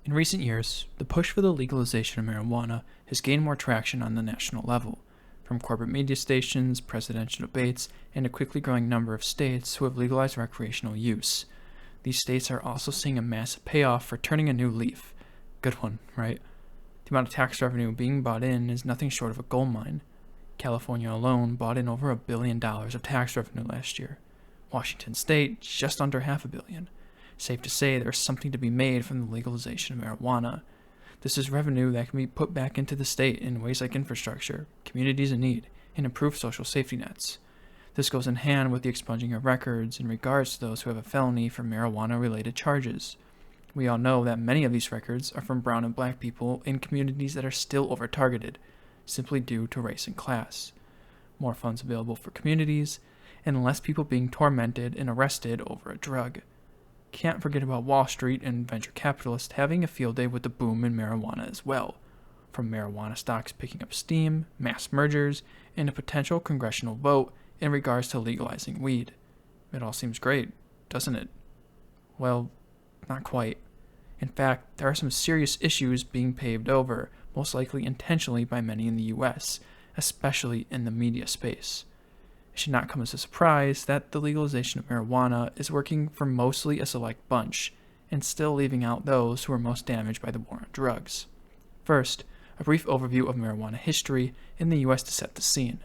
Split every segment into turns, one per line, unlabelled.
In recent years, the push for the legalization of marijuana has gained more traction on the national level, from corporate media stations, presidential debates, and a quickly growing number of states who have legalized recreational use. These states are also seeing a massive payoff for turning a new leaf. Good one, right? The amount of tax revenue being brought in is nothing short of a gold mine. California alone brought in over $1 billion of tax revenue last year. Washington State, just under $500 million. Safe to say there's something to be made from the legalization of marijuana. This is revenue that can be put back into the state in ways like infrastructure, communities in need, and improved social safety nets. This goes in hand with the expunging of records in regards to those who have a felony for marijuana-related charges. We all know that many of these records are from brown and black people in communities that are still over-targeted, simply due to race and class. More funds available for communities, and less people being tormented and arrested over a drug. Can't forget about Wall Street and venture capitalists having a field day with the boom in marijuana as well, from marijuana stocks picking up steam, mass mergers, and a potential congressional vote in regards to legalizing weed. It all seems great, doesn't it? Well, not quite. In fact, there are some serious issues being paved over, most likely intentionally by many in the US, especially in the media space. It should not come as a surprise that the legalization of marijuana is working for mostly a select bunch, and still leaving out those who are most damaged by the war on drugs. First, a brief overview of marijuana history in the US to set the scene.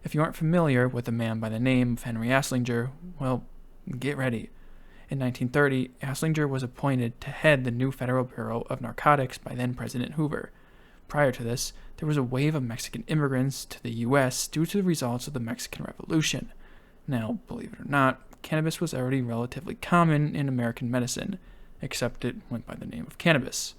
If you aren't familiar with a man by the name of Henry Aslinger, well, get ready. In 1930, Aslinger was appointed to head the new Federal Bureau of Narcotics by then-President Hoover. Prior to this, there was a wave of Mexican immigrants to the U.S. due to the results of the Mexican Revolution. Now, believe it or not, cannabis was already relatively common in American medicine, except it went by the name of cannabis.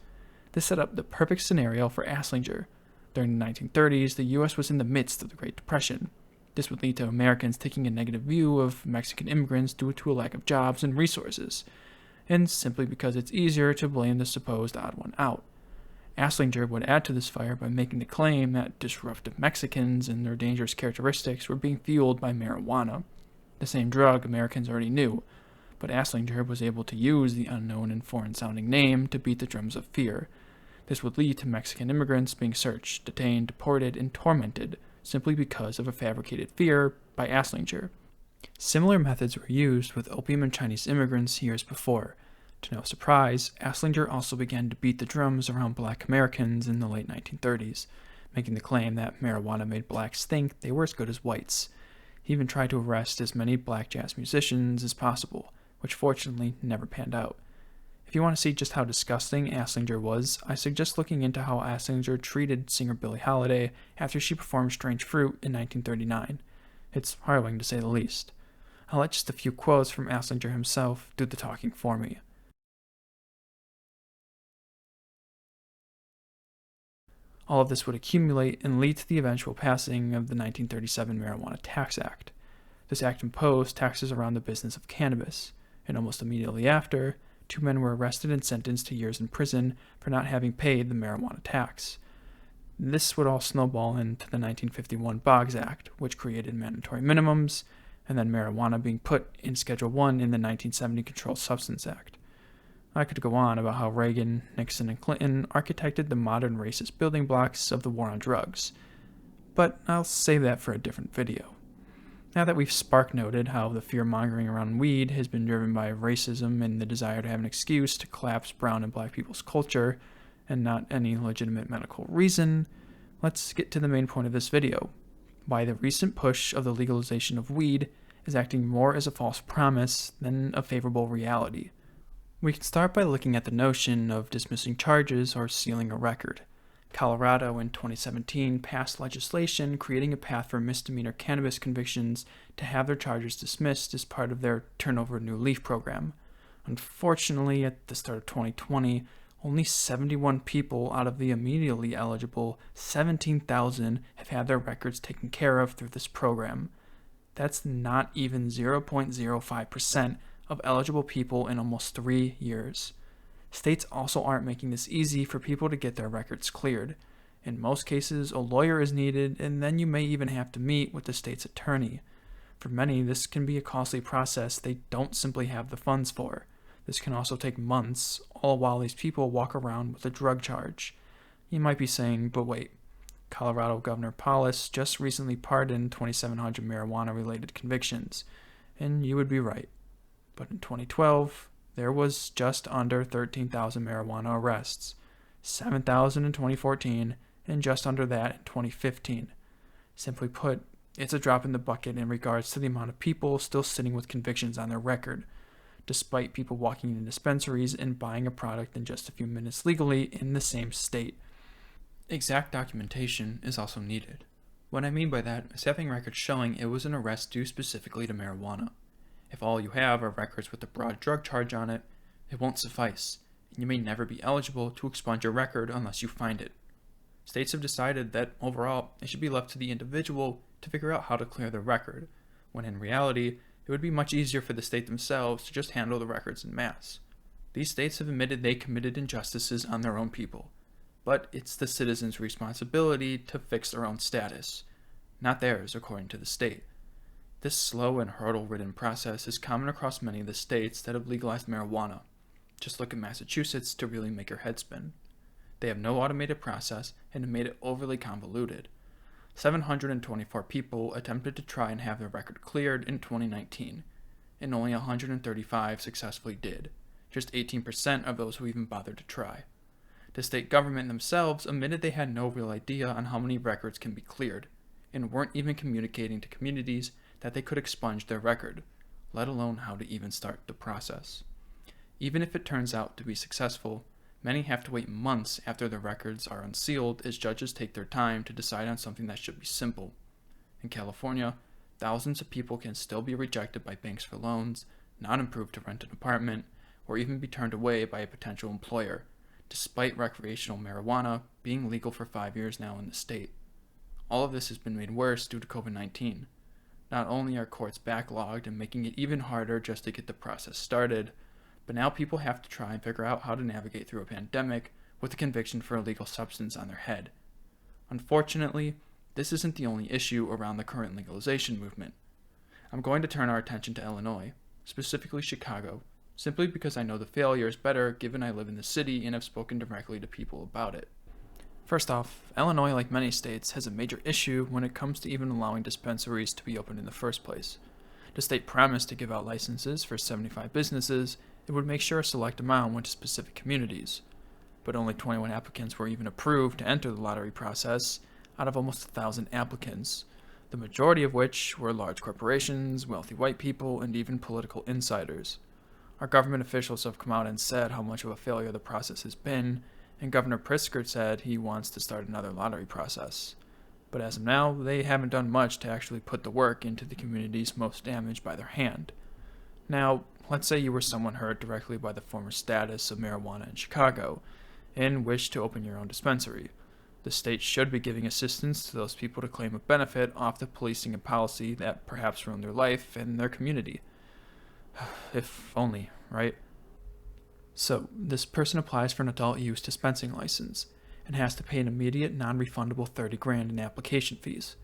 This set up the perfect scenario for Aslinger. During the 1930s, the U.S. was in the midst of the Great Depression. This would lead to Americans taking a negative view of Mexican immigrants due to a lack of jobs and resources, and simply because it's easier to blame the supposed odd one out. Aslinger would add to this fire by making the claim that disruptive Mexicans and their dangerous characteristics were being fueled by marijuana, the same drug Americans already knew, but Aslinger was able to use the unknown and foreign-sounding name to beat the drums of fear. This would lead to Mexican immigrants being searched, detained, deported, and tormented, simply because of a fabricated fear by Aslinger. Similar methods were used with opium and Chinese immigrants years before. To no surprise, Aslinger also began to beat the drums around black Americans in the late 1930s, making the claim that marijuana made blacks think they were as good as whites. He even tried to arrest as many black jazz musicians as possible, which fortunately never panned out. If you want to see just how disgusting Aslinger was, I suggest looking into how Aslinger treated singer Billie Holiday after she performed Strange Fruit in 1939. It's harrowing to say the least. I'll let just a few quotes from Aslinger himself do the talking for me. All of this would accumulate and lead to the eventual passing of the 1937 Marijuana Tax Act. This act imposed taxes around the business of cannabis, and almost immediately after, 2 men were arrested and sentenced to years in prison for not having paid the marijuana tax. This would all snowball into the 1951 Boggs Act, which created mandatory minimums, and then marijuana being put in Schedule 1 in the 1970 Controlled Substance Act. I could go on about how Reagan, Nixon, and Clinton architected the modern racist building blocks of the war on drugs, but I'll save that for a different video. Now that we've spark-noted how the fear-mongering around weed has been driven by racism and the desire to have an excuse to collapse brown and black people's culture, and not any legitimate medical reason, let's get to the main point of this video: why the recent push of the legalization of weed is acting more as a false promise than a favorable reality. We can start by looking at the notion of dismissing charges or sealing a record. Colorado in 2017 passed legislation creating a path for misdemeanor cannabis convictions to have their charges dismissed as part of their Turn Over a New Leaf program. Unfortunately, at the start of 2020, only 71 people out of the immediately eligible 17,000 have had their records taken care of through this program. That's not even 0.05% of eligible people in almost 3 years. States also aren't making this easy for people to get their records cleared. In most cases, a lawyer is needed, and then you may even have to meet with the state's attorney. For many, this can be a costly process they don't simply have the funds for. This can also take months, all while these people walk around with a drug charge. You might be saying, but wait, Colorado Governor Paulus just recently pardoned 2,700 marijuana-related convictions, and you would be right. But in 2012, there was just under 13,000 marijuana arrests, 7,000 in 2014, and just under that in 2015. Simply put, it's a drop in the bucket in regards to the amount of people still sitting with convictions on their record, despite people walking into dispensaries and buying a product in just a few minutes legally in the same state. Exact documentation is also needed. What I mean by that is having records showing it was an arrest due specifically to marijuana. If all you have are records with a broad drug charge on it, it won't suffice, and you may never be eligible to expunge your record unless you find it. States have decided that, overall, it should be left to the individual to figure out how to clear their record, when in reality, it would be much easier for the state themselves to just handle the records en masse. These states have admitted they committed injustices on their own people, but it's the citizens' responsibility to fix their own status, not theirs according to the state. This slow and hurdle-ridden process is common across many of the states that have legalized marijuana. Just look at Massachusetts to really make your head spin. They have no automated process and have made it overly convoluted. 724 people attempted to try and have their record cleared in 2019, and only 135 successfully did, just 18% of those who even bothered to try. The state government themselves admitted they had no real idea on how many records can be cleared, and weren't even communicating to communities that they could expunge their record, let alone how to even start the process. Even if it turns out to be successful, many have to wait months after their records are unsealed as judges take their time to decide on something that should be simple. In California, thousands of people can still be rejected by banks for loans, not approved to rent an apartment, or even be turned away by a potential employer, despite recreational marijuana being legal for 5 years now in the state. All of this has been made worse due to COVID-19. Not only are courts backlogged and making it even harder just to get the process started, but now people have to try and figure out how to navigate through a pandemic with a conviction for illegal substance on their head. Unfortunately, this isn't the only issue around the current legalization movement. I'm going to turn our attention to Illinois, specifically Chicago, simply because I know the failures better given I live in the city and have spoken directly to people about it. First off, Illinois, like many states, has a major issue when it comes to even allowing dispensaries to be opened in the first place. The state promised to give out licenses for 75 businesses. It would make sure a select amount went to specific communities, but only 21 applicants were even approved to enter the lottery process out of almost 1,000 applicants, the majority of which were large corporations, wealthy white people, and even political insiders. Our government officials have come out and said how much of a failure the process has been, and Governor Pritzker said he wants to start another lottery process. But as of now, they haven't done much to actually put the work into the communities most damaged by their hand. Now, let's say you were someone hurt directly by the former status of marijuana in Chicago and wish to open your own dispensary. The state should be giving assistance to those people to claim a benefit off the policing and policy that perhaps ruined their life and their community. If only, right? So, this person applies for an adult use dispensing license and has to pay an immediate non-refundable $30,000 in application fees.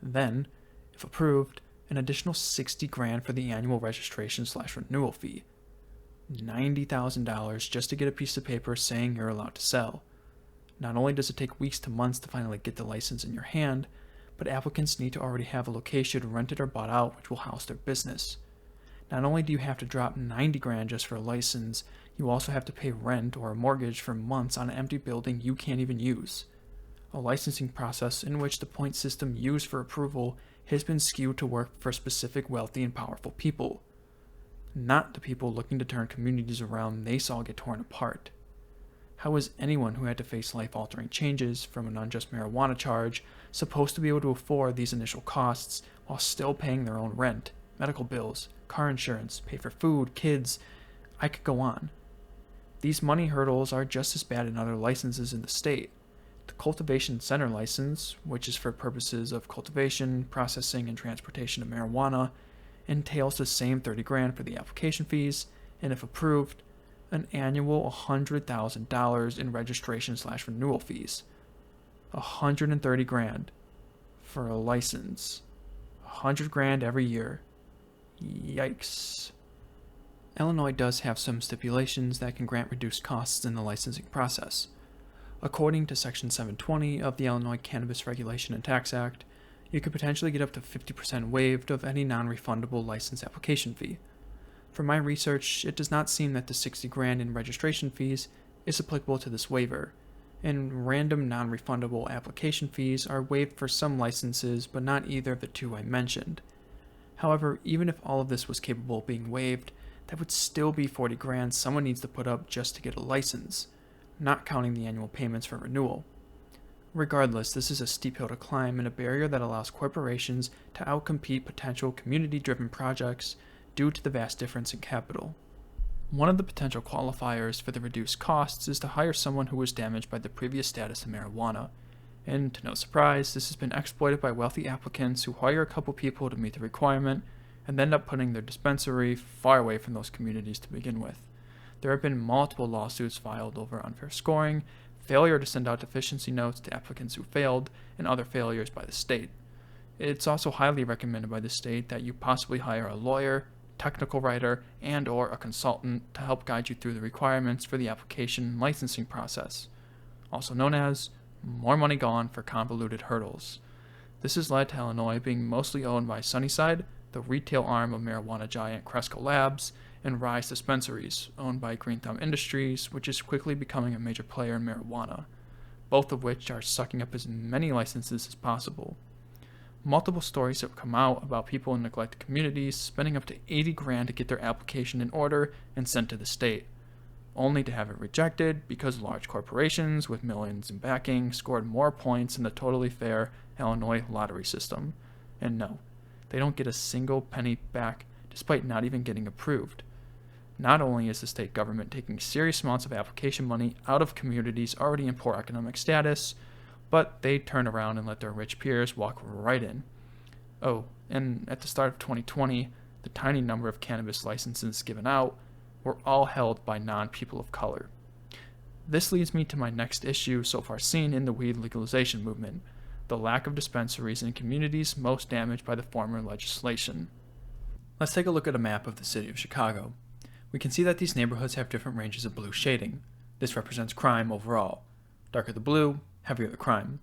Then, if approved, an additional $60,000 for the annual registration/renewal fee. $90,000 just to get a piece of paper saying you're allowed to sell. Not only does it take weeks to months to finally get the license in your hand, but applicants need to already have a location rented or bought out which will house their business. Not only do you have to drop $90,000 just for a license, you also have to pay rent or a mortgage for months on an empty building you can't even use. A licensing process in which the point system used for approval has been skewed to work for specific wealthy and powerful people, not the people looking to turn communities around they saw get torn apart. How is anyone who had to face life-altering changes from an unjust marijuana charge supposed to be able to afford these initial costs while still paying their own rent, medical bills, car insurance, pay for food, kids? I could go on. These money hurdles are just as bad in other licenses in the state. The cultivation center license, which is for purposes of cultivation, processing, and transportation of marijuana, entails the same $30,000 for the application fees, and if approved, an annual $100,000 in registration/renewal fees. $130,000 for a license. $100,000 every year. Yikes. Illinois does have some stipulations that can grant reduced costs in the licensing process. According to Section 720 of the Illinois Cannabis Regulation and Tax Act, you could potentially get up to 50% waived of any non-refundable license application fee. From my research, it does not seem that the $60,000 in registration fees is applicable to this waiver, and random non-refundable application fees are waived for some licenses, but not either of the two I mentioned. However, even if all of this was capable of being waived, that would still be $40,000 someone needs to put up just to get a license, not counting the annual payments for renewal. Regardless, this is a steep hill to climb and a barrier that allows corporations to outcompete potential community-driven projects due to the vast difference in capital. One of the potential qualifiers for the reduced costs is to hire someone who was damaged by the previous status of marijuana, and to no surprise, this has been exploited by wealthy applicants who hire a couple people to meet the requirement and end up putting their dispensary far away from those communities to begin with. There have been multiple lawsuits filed over unfair scoring, failure to send out deficiency notes to applicants who failed, and other failures by the state. It's also highly recommended by the state that you possibly hire a lawyer, technical writer, and/or a consultant to help guide you through the requirements for the application and licensing process, also known as more money gone for convoluted hurdles. This has led to Illinois being mostly owned by Sunnyside, the retail arm of marijuana giant Cresco Labs, and Rise Dispensaries, owned by Green Thumb Industries, which is quickly becoming a major player in marijuana, both of which are sucking up as many licenses as possible. Multiple stories have come out about people in neglected communities spending up to $80,000 to get their application in order and sent to the state, only to have it rejected because large corporations with millions in backing scored more points in the totally fair Illinois lottery system. And no, they don't get a single penny back despite not even getting approved. Not only is the state government taking serious amounts of application money out of communities already in poor economic status, but they turn around and let their rich peers walk right in. Oh, and at the start of 2020, the tiny number of cannabis licenses given out were all held by non-people of color. This leads me to my next issue so far seen in the weed legalization movement, the lack of dispensaries in communities most damaged by the former legislation. Let's take a look at a map of the city of Chicago. We can see that these neighborhoods have different ranges of blue shading. This represents crime overall. Darker the blue, heavier the crime.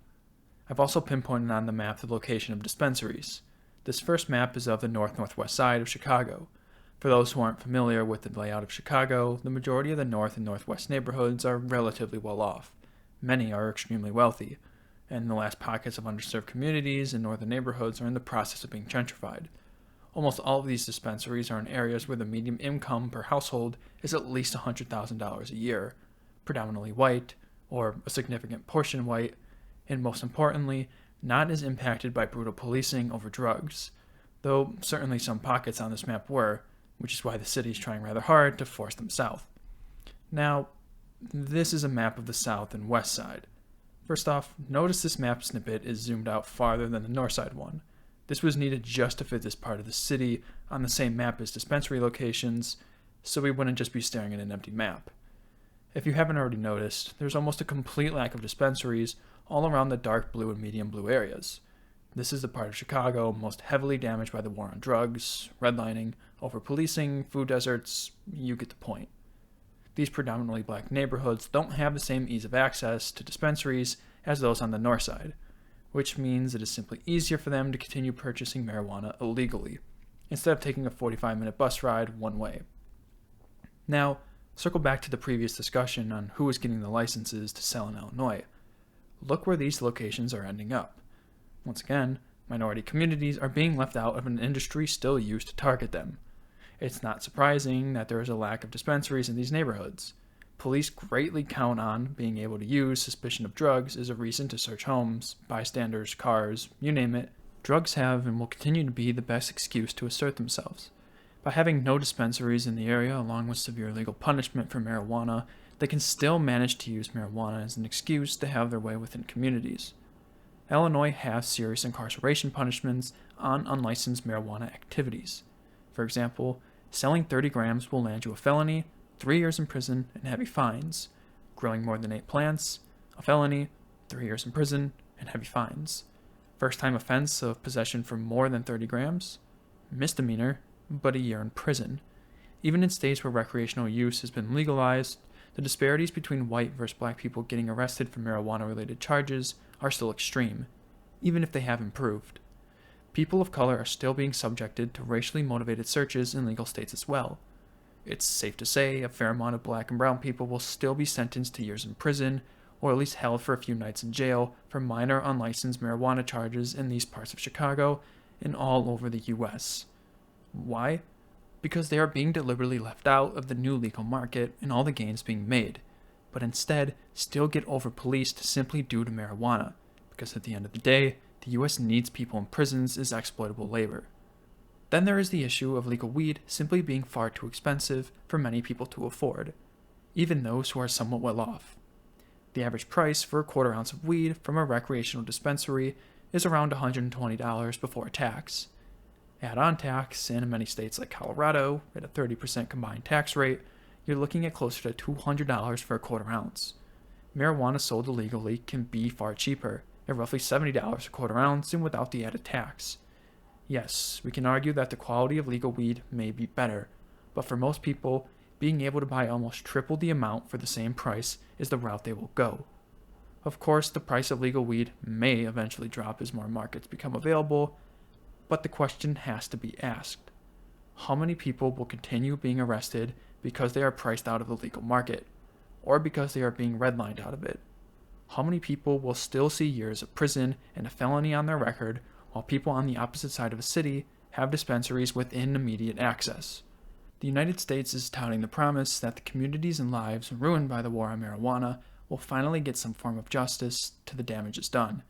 I've also pinpointed on the map the location of dispensaries. This first map is of the north-northwest side of Chicago. For those who aren't familiar with the layout of Chicago, the majority of the north and northwest neighborhoods are relatively well off. Many are extremely wealthy, and the last pockets of underserved communities in northern neighborhoods are in the process of being gentrified. Almost all of these dispensaries are in areas where the median income per household is at least $100,000 a year, predominantly white, or a significant portion white, and most importantly, not as impacted by brutal policing over drugs, though certainly some pockets on this map were, which is why the city is trying rather hard to force them south. Now, this is a map of the south and west side. First off, notice this map snippet is zoomed out farther than the north side one. This was needed just to fit this part of the city on the same map as dispensary locations, so we wouldn't just be staring at an empty map. If you haven't already noticed, there's almost a complete lack of dispensaries all around the dark blue and medium blue areas. This is the part of Chicago most heavily damaged by the war on drugs, redlining, over-policing, food deserts, you get the point. These predominantly black neighborhoods don't have the same ease of access to dispensaries as those on the north side, which means it is simply easier for them to continue purchasing marijuana illegally, instead of taking a 45-minute bus ride one way. Now, circle back to the previous discussion on who is getting the licenses to sell in Illinois. Look where these locations are ending up. Once again, minority communities are being left out of an industry still used to target them. It's not surprising that there is a lack of dispensaries in these neighborhoods. Police greatly count on being able to use suspicion of drugs as a reason to search homes, bystanders, cars, you name it. Drugs have and will continue to be the best excuse to assert themselves. By having no dispensaries in the area along with severe legal punishment for marijuana, they can still manage to use marijuana as an excuse to have their way within communities. Illinois has serious incarceration punishments on unlicensed marijuana activities. For example, selling 30 grams will land you a felony, 3 years in prison, and heavy fines. Growing more than 8 plants, a felony, 3 years in prison, and heavy fines. First-time offense of possession for more than 30 grams, misdemeanor, but a year in prison. Even in states where recreational use has been legalized, the disparities between white versus black people getting arrested for marijuana-related charges are still extreme, even if they have improved. People of color are still being subjected to racially motivated searches in legal states as well. It's safe to say a fair amount of black and brown people will still be sentenced to years in prison, or at least held for a few nights in jail for minor unlicensed marijuana charges in these parts of Chicago and all over the US. Why? Because they are being deliberately left out of the new legal market and all the gains being made, but instead still get over-policed simply due to marijuana, because at the end of the day, the US needs people in prisons as exploitable labor. Then there is the issue of legal weed simply being far too expensive for many people to afford, even those who are somewhat well off. The average price for a quarter ounce of weed from a recreational dispensary is around $120 before tax. Add on tax, and in many states like Colorado, at a 30% combined tax rate, you're looking at closer to $200 for a quarter ounce. Marijuana sold illegally can be far cheaper, at roughly $70 a quarter ounce and without the added tax. Yes, we can argue that the quality of legal weed may be better, but for most people, being able to buy almost triple the amount for the same price is the route they will go. Of course, the price of legal weed may eventually drop as more markets become available, but the question has to be asked. How many people will continue being arrested because they are priced out of the legal market, or because they are being redlined out of it? How many people will still see years of prison and a felony on their record, while people on the opposite side of a city have dispensaries within immediate access? The United States is touting the promise that the communities and lives ruined by the war on marijuana will finally get some form of justice to the damages done.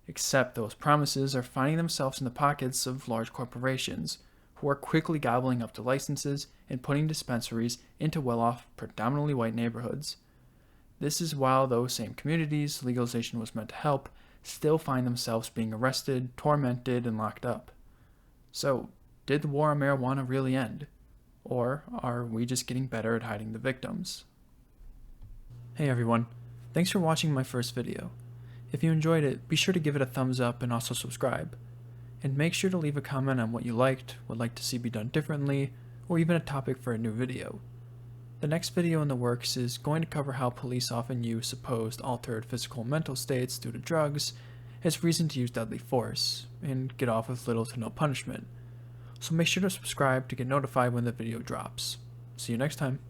Except those promises are finding themselves in the pockets of large corporations, who are quickly gobbling up the licenses and putting dispensaries into well-off, predominantly white neighborhoods. This is while those same communities legalization was meant to help still find themselves being arrested, tormented, and locked up. So, did the war on marijuana really end? Or are we just getting better at hiding the victims? Hey everyone, thanks for watching my first video. If you enjoyed it, be sure to give it a thumbs up and also subscribe. And make sure to leave a comment on what you liked, would like to see be done differently, or even a topic for a new video. The next video in the works is going to cover how police often use supposed altered physical and mental states due to drugs as reason to use deadly force, and get off with little to no punishment. So make sure to subscribe to get notified when the video drops. See you next time.